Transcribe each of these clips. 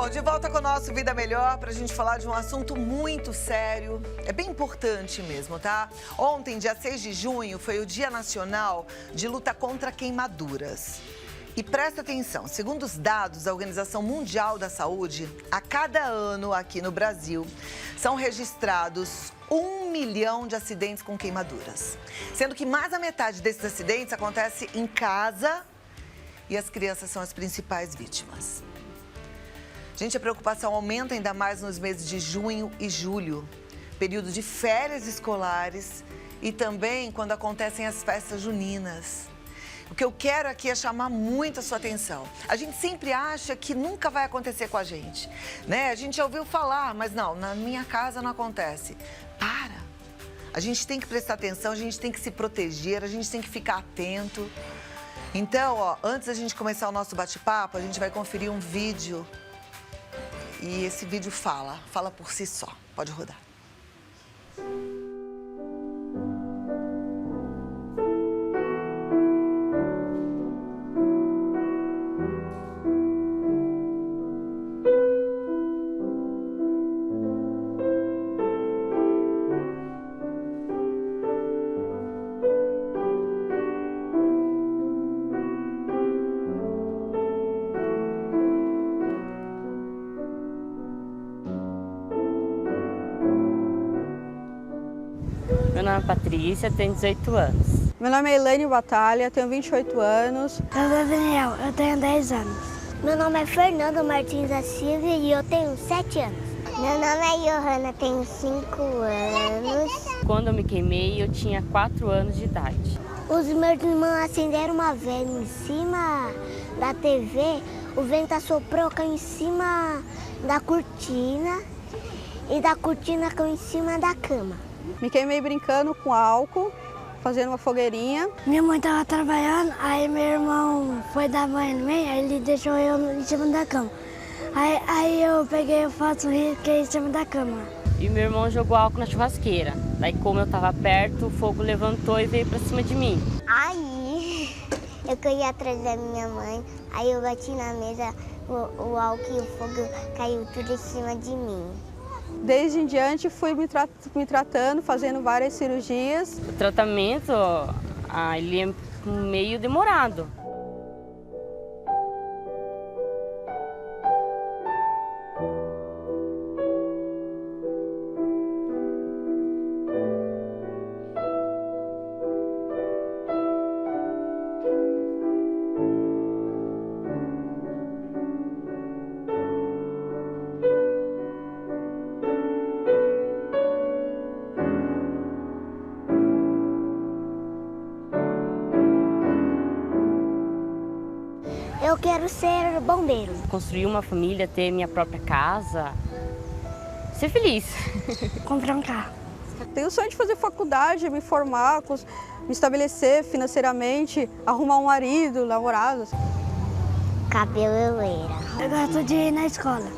Bom, de volta com o nosso Vida Melhor para a gente falar de um assunto muito sério. É bem importante mesmo, tá? Ontem, dia 6 de junho, foi o Dia Nacional de Luta contra Queimaduras. E presta atenção, segundo os dados da Organização Mundial da Saúde, a cada ano aqui no Brasil são registrados 1 milhão de acidentes com queimaduras. Sendo que mais da metade desses acidentes acontece em casa e as crianças são as principais vítimas. Gente, a preocupação aumenta ainda mais nos meses de junho e julho, período de férias escolares e também quando acontecem as festas juninas. O que eu quero aqui é chamar muito a sua atenção. A gente sempre acha que nunca vai acontecer com a gente, né? A gente já ouviu falar, mas não, na minha casa não acontece. Para! A gente tem que prestar atenção, a gente tem que se proteger, a gente tem que ficar atento. Então, ó, antes da gente começar o nosso bate-papo, a gente vai conferir um vídeo. E esse vídeo fala por si só. Pode rodar. Meu nome é Patrícia, tenho 18 anos. Meu nome é Elaine Batalha, tenho 28 anos. Meu nome é Daniel, eu tenho 10 anos. Meu nome é Fernando Martins da Silva e eu tenho 7 anos. Meu nome é Johanna, tenho 5 anos. Quando eu me queimei, eu tinha 4 anos de idade. Os meus irmãos acenderam uma vela em cima da TV, o vento assoprou, caiu em cima da cortina e da cortina caiu em cima da cama. Me queimei brincando com álcool, fazendo uma fogueirinha. Minha mãe estava trabalhando, aí meu irmão foi dar banho no meio, aí ele deixou eu em cima da cama. Aí eu peguei o fato e fiquei em cima da cama. E meu irmão jogou álcool na churrasqueira. Daí, como eu estava perto, o fogo levantou e veio para cima de mim. Aí eu corri atrás da minha mãe, aí eu bati na mesa, o álcool e o fogo caiu tudo em cima de mim. Desde em diante fui me tratando, fazendo várias cirurgias. O tratamento, ele é meio demorado. Eu quero ser bombeiro. Construir uma família, ter minha própria casa, ser feliz. Comprar um carro. Tenho o sonho de fazer faculdade, me formar, me estabelecer financeiramente, arrumar um marido, namorado. Cabeleireira. Eu gosto de ir na escola.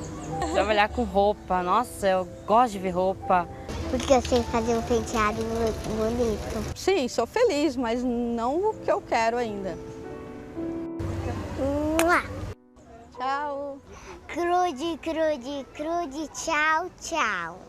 Trabalhar com roupa, nossa, eu gosto de ver roupa. Porque eu sei fazer um penteado bonito. Sim, sou feliz, mas não o que eu quero ainda. Mua. Tchau! Crude, crude, crude, tchau, tchau.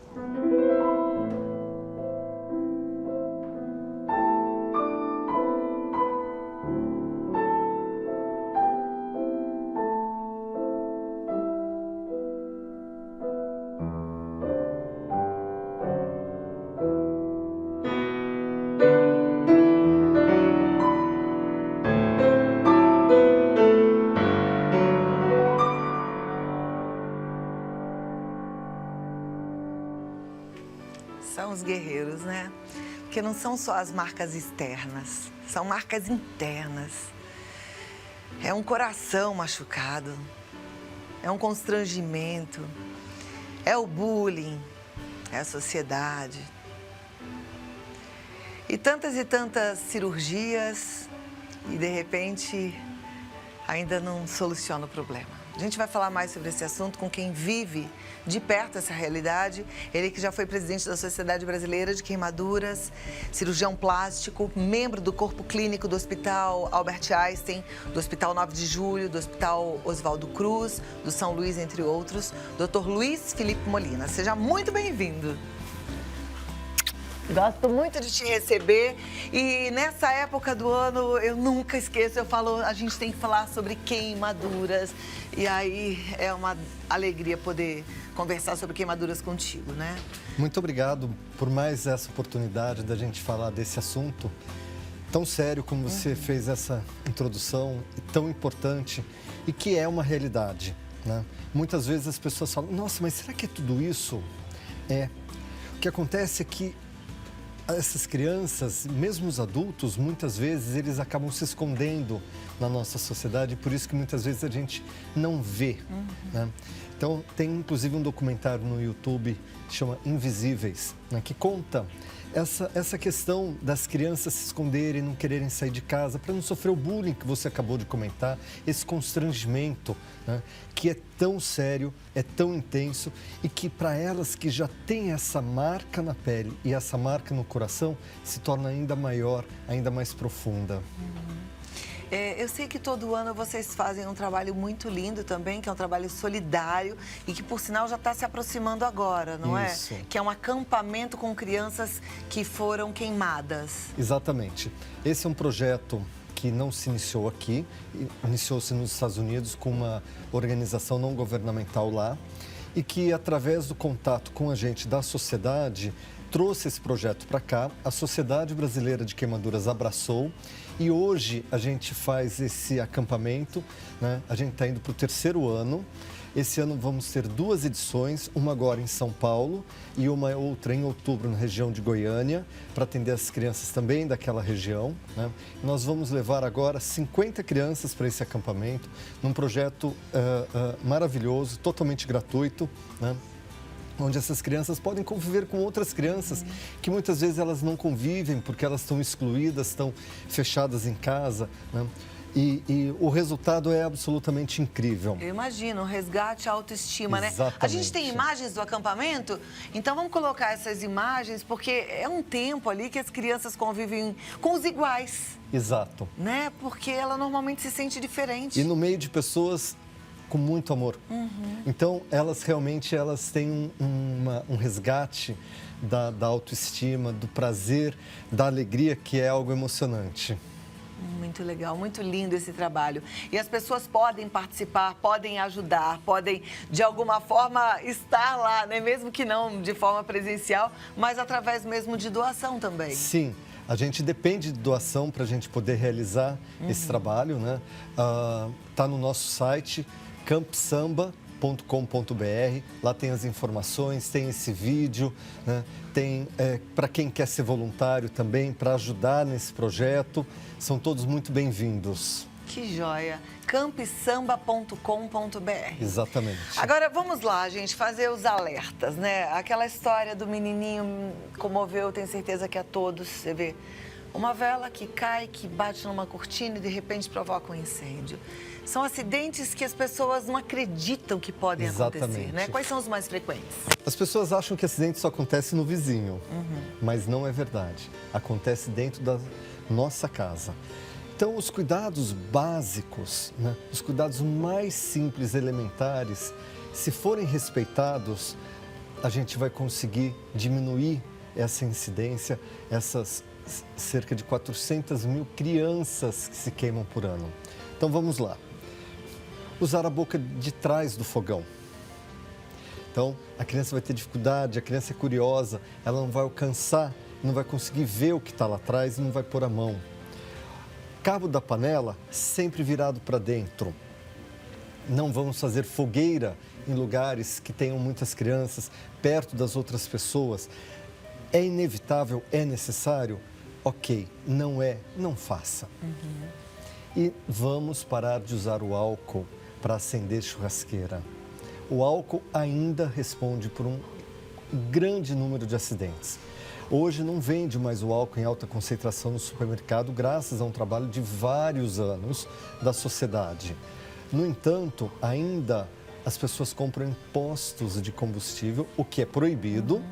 São os guerreiros, né? Porque não são só as marcas externas, são marcas internas. É um coração machucado, é um constrangimento, é o bullying, é a sociedade. E tantas cirurgias e, de repente, ainda não soluciona o problema. A gente vai falar mais sobre esse assunto com quem vive de perto essa realidade. Ele que já foi presidente da Sociedade Brasileira de Queimaduras, cirurgião plástico, membro do corpo clínico do Hospital Albert Einstein, do Hospital 9 de Julho, do Hospital Oswaldo Cruz, do São Luís, entre outros, Dr. Luiz Felipe Molina. Seja muito bem-vindo. Gosto muito de te receber e nessa época do ano eu nunca esqueço, eu falo, a gente tem que falar sobre queimaduras e aí é uma alegria poder conversar sobre queimaduras contigo, né? Muito obrigado por mais essa oportunidade da gente falar desse assunto tão sério como você fez essa introdução, tão importante e que é uma realidade, né? Muitas vezes as pessoas falam, nossa, mas será que é tudo isso? O que acontece é que essas crianças, mesmo os adultos, muitas vezes eles acabam se escondendo na nossa sociedade, por isso que muitas vezes a gente não vê, né? Então, tem inclusive um documentário no YouTube que chama Invisíveis, né, que conta essa questão das crianças se esconderem, não quererem sair de casa, para não sofrer o bullying que você acabou de comentar, esse constrangimento, né, que é tão sério, é tão intenso e que para elas que já têm essa marca na pele e essa marca no coração, se torna ainda maior, ainda mais profunda. Eu sei que todo ano vocês fazem um trabalho muito lindo também, que é um trabalho solidário e que, por sinal, já está se aproximando agora, não é? Isso. Que é um acampamento com crianças que foram queimadas. Exatamente. Esse é um projeto que não se iniciou aqui, iniciou-se nos Estados Unidos com uma organização não governamental lá e que, através do contato com a gente da sociedade, trouxe esse projeto para cá. A Sociedade Brasileira de Queimaduras abraçou e hoje a gente faz esse acampamento, né? A gente está indo para o 3º ano. Esse ano vamos ter 2 edições, uma agora em São Paulo e uma outra em outubro na região de Goiânia, para atender as crianças também daquela região, né? Nós vamos levar agora 50 crianças para esse acampamento, num projeto maravilhoso, totalmente gratuito, né? Onde essas crianças podem conviver com outras crianças que muitas vezes elas não convivem porque elas estão excluídas, estão fechadas em casa, né? E o resultado é absolutamente incrível. Eu imagino, resgate à autoestima, né? Exatamente. A gente tem imagens do acampamento, então vamos colocar essas imagens, porque é um tempo ali que as crianças convivem com os iguais. Exato. Né? Porque ela normalmente se sente diferente. E no meio de pessoas com muito amor. Então, elas realmente têm um resgate da autoestima, do prazer, da alegria, que é algo emocionante. Muito legal, muito lindo esse trabalho. E as pessoas podem participar, podem ajudar, podem de alguma forma estar lá, né? Mesmo que não de forma presencial, mas através mesmo de doação também. Sim, a gente depende de doação para a gente poder realizar esse trabalho, né? Tá no nosso site campsamba.com.br, lá tem as informações, tem esse vídeo, né? Tem para quem quer ser voluntário também, para ajudar nesse projeto, são todos muito bem-vindos. Que joia! campsamba.com.br. Exatamente. Agora vamos lá, gente, fazer os alertas, né? Aquela história do menininho comoveu, tenho certeza que a todos, você vê, uma vela que cai, que bate numa cortina e de repente provoca um incêndio. São acidentes que as pessoas não acreditam que podem acontecer, né? Quais são os mais frequentes? As pessoas acham que acidente só acontece no vizinho, mas não é verdade. Acontece dentro da nossa casa. Então, os cuidados básicos, né? Os cuidados mais simples, elementares, se forem respeitados, a gente vai conseguir diminuir essa incidência, essas cerca de 400 mil crianças que se queimam por ano. Então, vamos lá. Usar a boca de trás do fogão. Então, a criança vai ter dificuldade, a criança é curiosa, ela não vai alcançar, não vai conseguir ver o que está lá atrás e não vai pôr a mão. Cabo da panela sempre virado para dentro. Não vamos fazer fogueira em lugares que tenham muitas crianças, perto das outras pessoas. É inevitável, é necessário? Ok, não é, não faça. E vamos parar de usar o álcool para acender churrasqueira. O álcool ainda responde por um grande número de acidentes. Hoje não vende mais o álcool em alta concentração no supermercado, graças a um trabalho de vários anos da sociedade. No entanto, ainda as pessoas compram em postos de combustível, o que é proibido,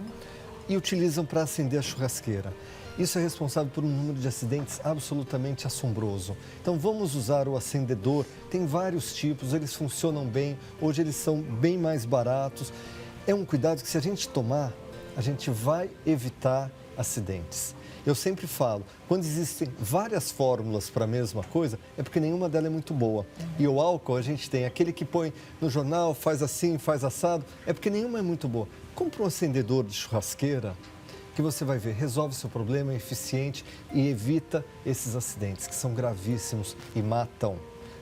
e utilizam para acender a churrasqueira. Isso é responsável por um número de acidentes absolutamente assombroso. Então vamos usar o acendedor, tem vários tipos, eles funcionam bem, hoje eles são bem mais baratos. É um cuidado que se a gente tomar, a gente vai evitar acidentes. Eu sempre falo, quando existem várias fórmulas para a mesma coisa, é porque nenhuma delas é muito boa. E o álcool, a gente tem aquele que põe no jornal, faz assim, faz assado, é porque nenhuma é muito boa. Compra um acendedor de churrasqueira, que você vai ver, resolve seu problema, é eficiente e evita esses acidentes, que são gravíssimos e matam.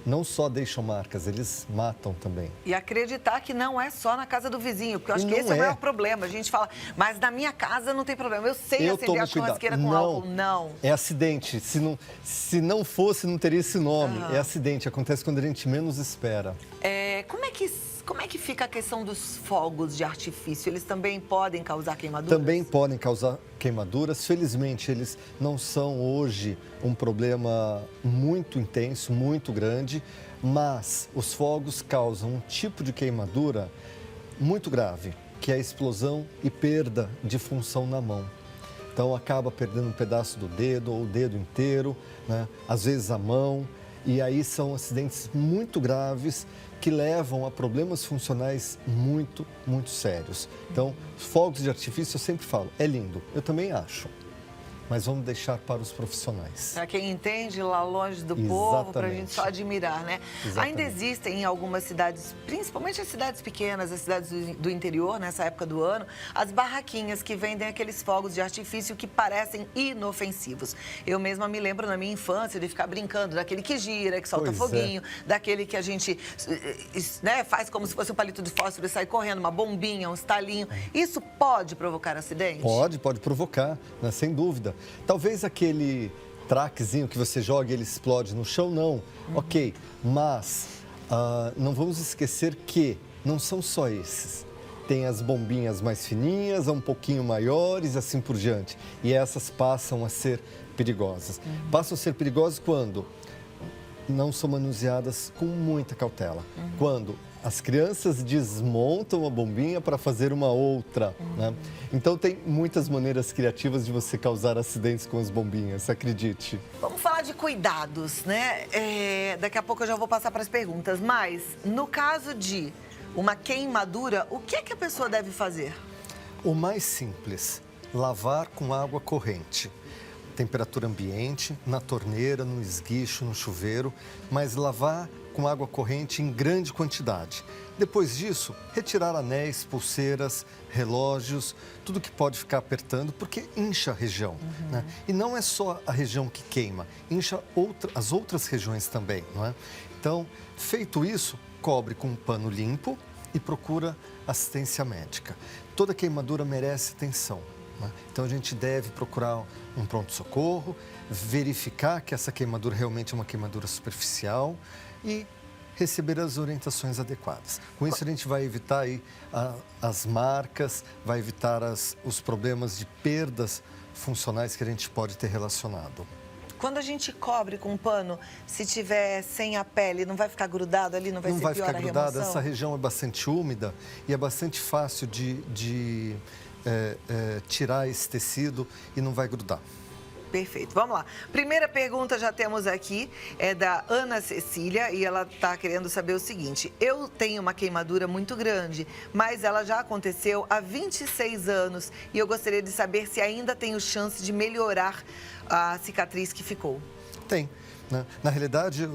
Não só deixam marcas, eles matam também. E acreditar que não é só na casa do vizinho, porque eu acho que Não esse é o é. maior problema. A gente fala, mas na minha casa não tem problema. Eu sei acender tomo a churrasqueira cuidado. com Não, álcool. Não. É acidente. Se não fosse, não teria esse nome. É acidente, acontece quando a gente menos espera. Como é que fica a questão dos fogos de artifício? Eles também podem causar queimaduras? Também podem causar queimaduras. Felizmente, eles não são hoje um problema muito intenso, muito grande, mas os fogos causam um tipo de queimadura muito grave, que é a explosão e perda de função na mão. Então, acaba perdendo um pedaço do dedo ou o dedo inteiro, né? Às vezes a mão, e aí são acidentes muito graves que levam a problemas funcionais muito, muito sérios. Então, fogos de artifício, eu sempre falo, é lindo, eu também acho, mas vamos deixar para os profissionais. Para quem entende, lá longe do povo, para a gente só admirar, né? Exatamente. Ainda existem em algumas cidades, principalmente as cidades pequenas, as cidades do interior, nessa época do ano, as barraquinhas que vendem aqueles fogos de artifício que parecem inofensivos. Eu mesma me lembro na minha infância de ficar brincando daquele que gira, que solta Pois foguinho, daquele que a gente né, faz como se fosse um palito de fósforo e sai correndo, uma bombinha, um estalinho. Isso pode provocar acidente? Pode provocar, né? Sem dúvida. Talvez aquele traquezinho que você joga e ele explode no chão, não. Ok, mas não vamos esquecer que não são só esses. Tem as bombinhas mais fininhas, um pouquinho maiores e assim por diante. E essas passam a ser perigosas. Passam a ser perigosas quando não são manuseadas com muita cautela. Quando as crianças desmontam a bombinha para fazer uma outra, né? Então tem muitas maneiras criativas de você causar acidentes com as bombinhas, acredite. Vamos falar de cuidados, né? Daqui a pouco eu já vou passar para as perguntas, mas no caso de uma queimadura, o que é que a pessoa deve fazer? O mais simples, lavar com água corrente. Temperatura ambiente, na torneira, no esguicho, no chuveiro, mas lavar com água corrente em grande quantidade. Depois disso, retirar anéis, pulseiras, relógios, tudo que pode ficar apertando, porque incha a região, né? E não é só a região que queima, incha as outras regiões também, não é? Então, feito isso, cobre com um pano limpo e procura assistência médica. Toda queimadura merece atenção, né? Então, a gente deve procurar um pronto-socorro, verificar que essa queimadura realmente é uma queimadura superficial e receber as orientações adequadas. Com isso, a gente vai evitar aí as marcas, vai evitar os problemas de perdas funcionais que a gente pode ter relacionado. Quando a gente cobre com um pano, se tiver sem a pele, não vai ficar grudado ali, não vai ser pior a remoção? Não vai ficar grudado, essa região é bastante úmida e é bastante fácil de tirar esse tecido e não vai grudar. Perfeito, vamos lá. Primeira pergunta já temos aqui, é da Ana Cecília e ela está querendo saber o seguinte: eu tenho uma queimadura muito grande, mas ela já aconteceu há 26 anos e eu gostaria de saber se ainda tenho chance de melhorar a cicatriz que ficou. Tem. Na realidade,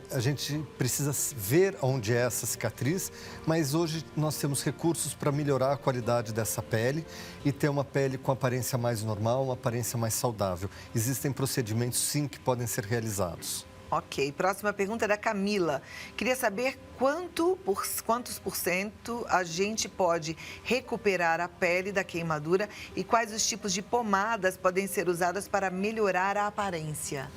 a gente precisa ver onde é essa cicatriz, mas hoje nós temos recursos para melhorar a qualidade dessa pele e ter uma pele com aparência mais normal, uma aparência mais saudável. Existem procedimentos, sim, que podem ser realizados. Ok, próxima pergunta é da Camila. Queria saber quantos por cento a gente pode recuperar a pele da queimadura e quais os tipos de pomadas podem ser usadas para melhorar a aparência.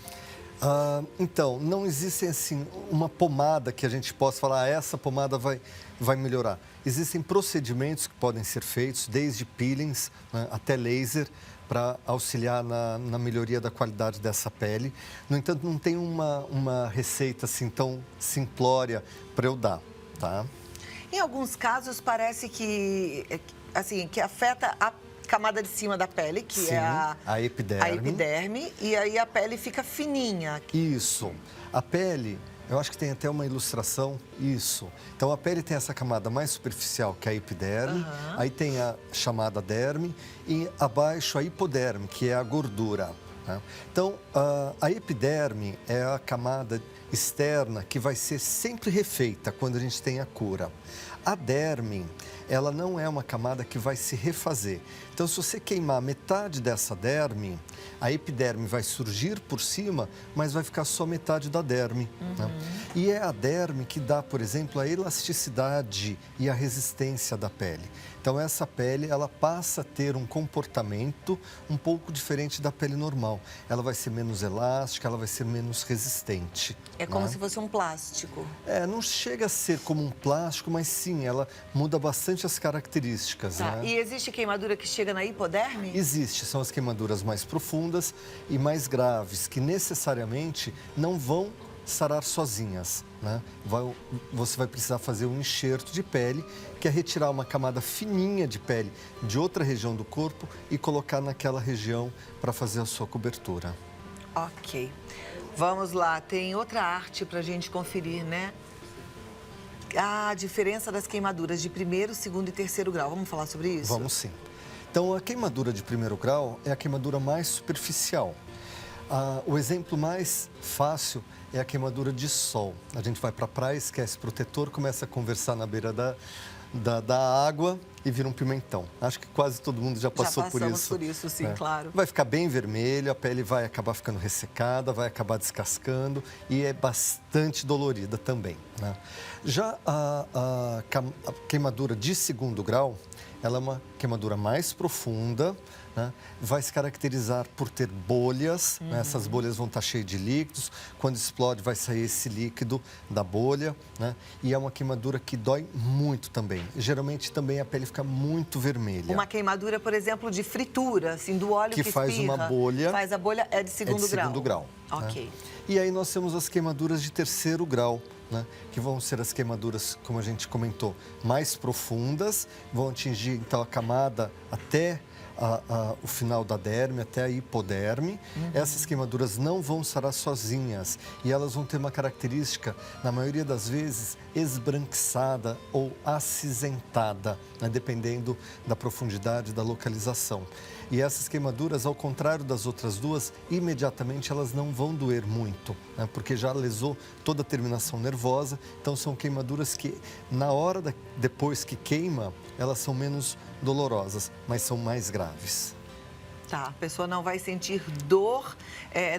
Então, não existe assim uma pomada que a gente possa falar, essa pomada vai melhorar. Existem procedimentos que podem ser feitos, desde peelings, né, até laser, para auxiliar na melhoria da qualidade dessa pele. No entanto, não tem uma receita assim tão simplória para eu dar, tá? Em alguns casos, parece que afeta a camada de cima da pele, que Sim, é a epiderme. a epiderme, e aí a pele fica fininha. Isso. A pele, eu acho que tem até uma ilustração, isso. Então, a pele tem essa camada mais superficial, que é a epiderme, aí tem a chamada derme, e abaixo a hipoderme, que é a gordura, né? Então, a epiderme é a camada externa que vai ser sempre refeita quando a gente tem a cura. A derme, ela não é uma camada que vai se refazer. Então, se você queimar metade dessa derme, a epiderme vai surgir por cima, mas vai ficar só metade da derme, né? E é a derme que dá, por exemplo, a elasticidade e a resistência da pele. Então, essa pele, ela passa a ter um comportamento um pouco diferente da pele normal. Ela vai ser menos elástica, ela vai ser menos resistente. É como né? se fosse um plástico. Não chega a ser como um plástico, mas sim, ela muda bastante as características, né? E existe queimadura que chega na hipoderme? Existe, são as queimaduras mais profundas e mais graves, que necessariamente não vão sarar sozinhas, né? Você vai precisar fazer um enxerto de pele, que é retirar uma camada fininha de pele de outra região do corpo e colocar naquela região para fazer a sua cobertura. Ok. Vamos lá, tem outra arte para a gente conferir, né? A diferença das queimaduras de primeiro, segundo e terceiro grau. Vamos falar sobre isso? Vamos sim. Então, a queimadura de primeiro grau é a queimadura mais superficial. O exemplo mais fácil é a queimadura de sol. A gente vai para a praia, esquece o protetor, começa a conversar na beira da água e vira um pimentão. Acho que quase todo mundo já passou por isso. Já passamos por isso, sim, claro. Vai ficar bem vermelho, a pele vai acabar ficando ressecada, vai acabar descascando e é bastante dolorida também, né? Já a queimadura de segundo grau, ela é uma queimadura mais profunda, né? Vai se caracterizar por ter bolhas, né? Essas bolhas vão estar cheias de líquidos, quando explode vai sair esse líquido da bolha, né? E é uma queimadura que dói muito também. Geralmente também a pele fica muito vermelha. Uma queimadura, por exemplo, de fritura, assim, do óleo que faz espirra, uma bolha. Faz a bolha, é de segundo grau. Segundo grau. Ok. Né? E aí nós temos as queimaduras de terceiro grau, né? Que vão ser as queimaduras, como a gente comentou, mais profundas, vão atingir então a camada até o final da derme, até a hipoderme. Essas queimaduras não vão sarar sozinhas e elas vão ter uma característica, na maioria das vezes, esbranquiçada ou acinzentada, né? Dependendo da profundidade da localização. E essas queimaduras, ao contrário das outras duas, imediatamente elas não vão doer muito, né? Porque já lesou toda a terminação nervosa. Então são queimaduras que, na hora depois que queima, elas são menos dolorosas, mas são mais graves. Tá, a pessoa não vai sentir dor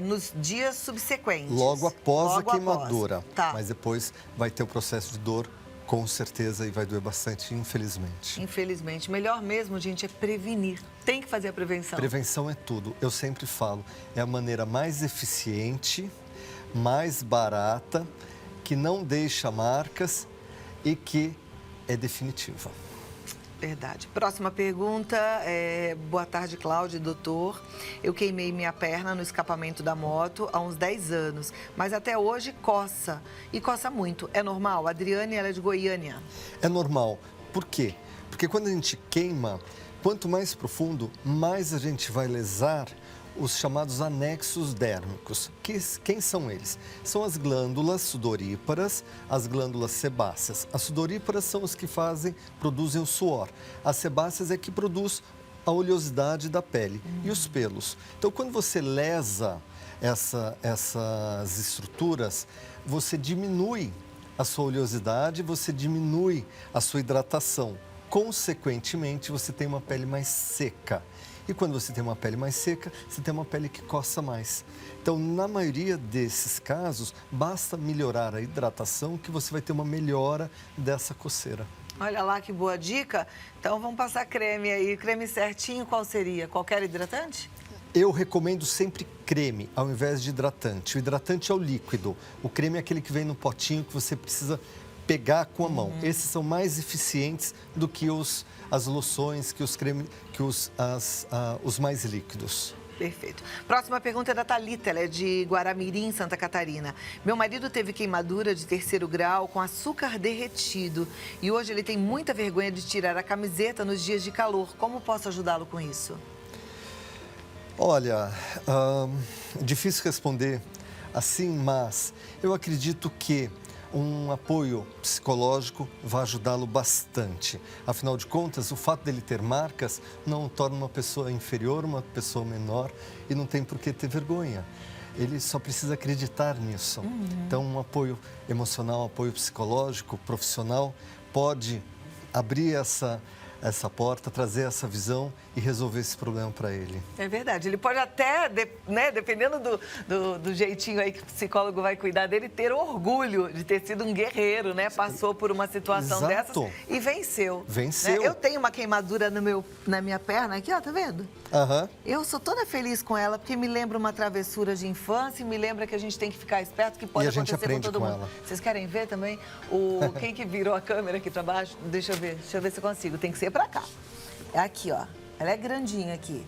nos dias subsequentes. Logo após a queimadura. Tá. Mas depois vai ter o processo de dor, com certeza, e vai doer bastante, infelizmente. Infelizmente. Melhor mesmo, gente, é prevenir. Tem que fazer a prevenção. Prevenção é tudo. Eu sempre falo, é a maneira mais eficiente, mais barata, que não deixa marcas e que é definitiva. Verdade. Próxima pergunta. Boa tarde, Cláudia, doutor. Eu queimei minha perna no escapamento da moto há uns 10 anos, mas até hoje coça. E coça muito. É normal? A Adriane, ela é de Goiânia. É normal. Por quê? Porque quando a gente queima, quanto mais profundo, mais a gente vai lesar os chamados anexos dérmicos. Quem são eles? São as glândulas sudoríparas, as glândulas sebáceas. As sudoríparas são as que produzem o suor. As sebáceas é que produz a oleosidade da pele e os pelos. Então, quando você lesa essas estruturas, você diminui a sua oleosidade, você diminui a sua hidratação. Consequentemente, você tem uma pele mais seca. E quando você tem uma pele mais seca, você tem uma pele que coça mais. Então, na maioria desses casos, basta melhorar a hidratação que você vai ter uma melhora dessa coceira. Olha lá que boa dica. Então, vamos passar creme aí. Creme certinho, qual seria? Qualquer hidratante? Eu recomendo sempre creme ao invés de hidratante. O hidratante é o líquido. O creme é aquele que vem no potinho que você precisa pegar com a mão. Esses são mais eficientes do que as loções, que os cremes, que os mais líquidos. Perfeito. Próxima pergunta é da Thalita, ela é de Guaramirim, Santa Catarina. Meu marido teve queimadura de 3º grau com açúcar derretido e hoje ele tem muita vergonha de tirar a camiseta nos dias de calor. Como posso ajudá-lo com isso? Olha, difícil responder assim, mas eu acredito que um apoio psicológico vai ajudá-lo bastante. Afinal de contas, o fato dele ter marcas não o torna uma pessoa inferior, uma pessoa menor e não tem por que ter vergonha. Ele só precisa acreditar nisso. Então, um apoio emocional, um apoio psicológico, profissional, pode abrir essa porta, trazer essa visão e resolver esse problema para ele. É verdade. Ele pode até, né, dependendo do jeitinho aí que o psicólogo vai cuidar dele, ter orgulho de ter sido um guerreiro, né? Passou por uma situação dessas e venceu. Venceu. Né? Eu tenho uma queimadura na minha perna aqui, ó, tá vendo? Eu sou toda feliz com ela porque me lembra uma travessura de infância e me lembra que a gente tem que ficar esperto, que pode acontecer com todo mundo. Ela. Vocês querem ver também? Quem que virou a câmera aqui para baixo? Deixa eu ver se eu consigo. Tem que ser para cá. É aqui, ó. Ela é grandinha aqui.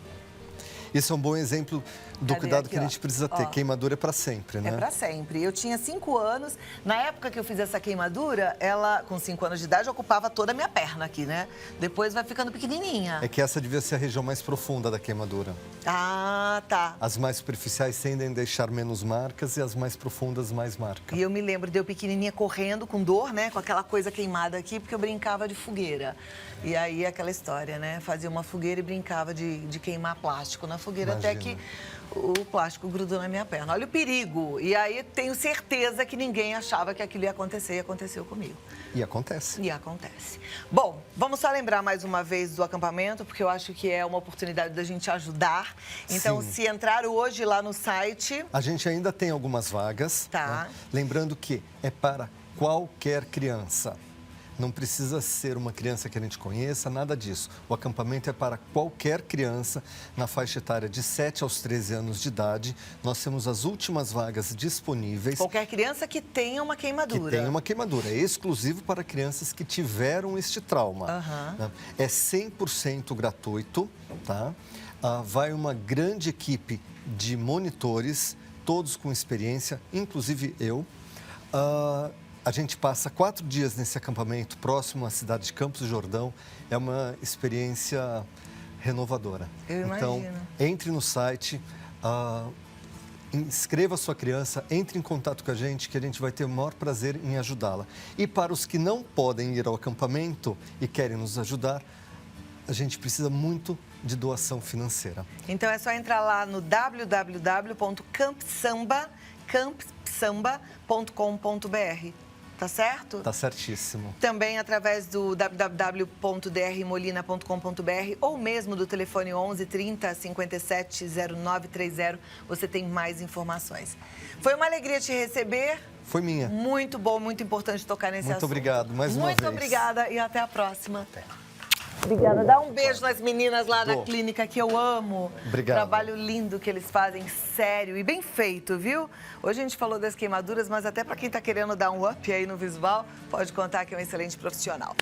Isso é um bom exemplo do cuidado que a gente precisa ter. Queimadura é para sempre, né? É para sempre. Eu tinha 5 anos. Na época que eu fiz essa queimadura, ela, com 5 anos de idade, ocupava toda a minha perna aqui, né? Depois vai ficando pequenininha. É que essa devia ser a região mais profunda da queimadura. Ah, tá. As mais superficiais tendem a deixar menos marcas e as mais profundas mais marcas. E eu me lembro de eu pequenininha correndo com dor, né? Com aquela coisa queimada aqui, porque eu brincava de fogueira. E aí aquela história, né? Fazia uma fogueira e brincava de queimar plástico na fogueira. Imagina. Até que o plástico grudou na minha perna. Olha o perigo. E aí tenho certeza que ninguém achava que aquilo ia acontecer e aconteceu comigo. E acontece. E acontece. Bom, vamos só lembrar mais uma vez do acampamento, porque eu acho que é uma oportunidade da gente ajudar. Então, se entrar hoje lá no site... A gente ainda tem algumas vagas. Tá. Né? Lembrando que é para qualquer criança. Não precisa ser uma criança que a gente conheça, nada disso. O acampamento é para qualquer criança na faixa etária de 7 aos 13 anos de idade. Nós temos as últimas vagas disponíveis. Qualquer criança que tenha uma queimadura. Que tenha uma queimadura. É exclusivo para crianças que tiveram este trauma. É 100% gratuito, tá? Vai uma grande equipe de monitores, todos com experiência, inclusive eu. A gente passa 4 dias nesse acampamento próximo à cidade de Campos do Jordão. É uma experiência renovadora. Eu imagino. Então, entre no site, inscreva a sua criança, entre em contato com a gente, que a gente vai ter o maior prazer em ajudá-la. E para os que não podem ir ao acampamento e querem nos ajudar, a gente precisa muito de doação financeira. Então é só entrar lá no www.campsamba.com.br. Tá certo? Tá certíssimo. Também através do www.drmolina.com.br ou mesmo do telefone 11 30 57 0930, você tem mais informações. Foi uma alegria te receber. Foi minha. Muito bom, muito importante tocar nesse assunto. Muito obrigado, mais uma vez. Muito obrigada e até a próxima. Até. Obrigada. Dá um beijo nas meninas lá da clínica, que eu amo. Obrigado. Trabalho lindo que eles fazem, sério e bem feito, viu? Hoje a gente falou das queimaduras, mas até para quem está querendo dar um up aí no visual, pode contar que é um excelente profissional.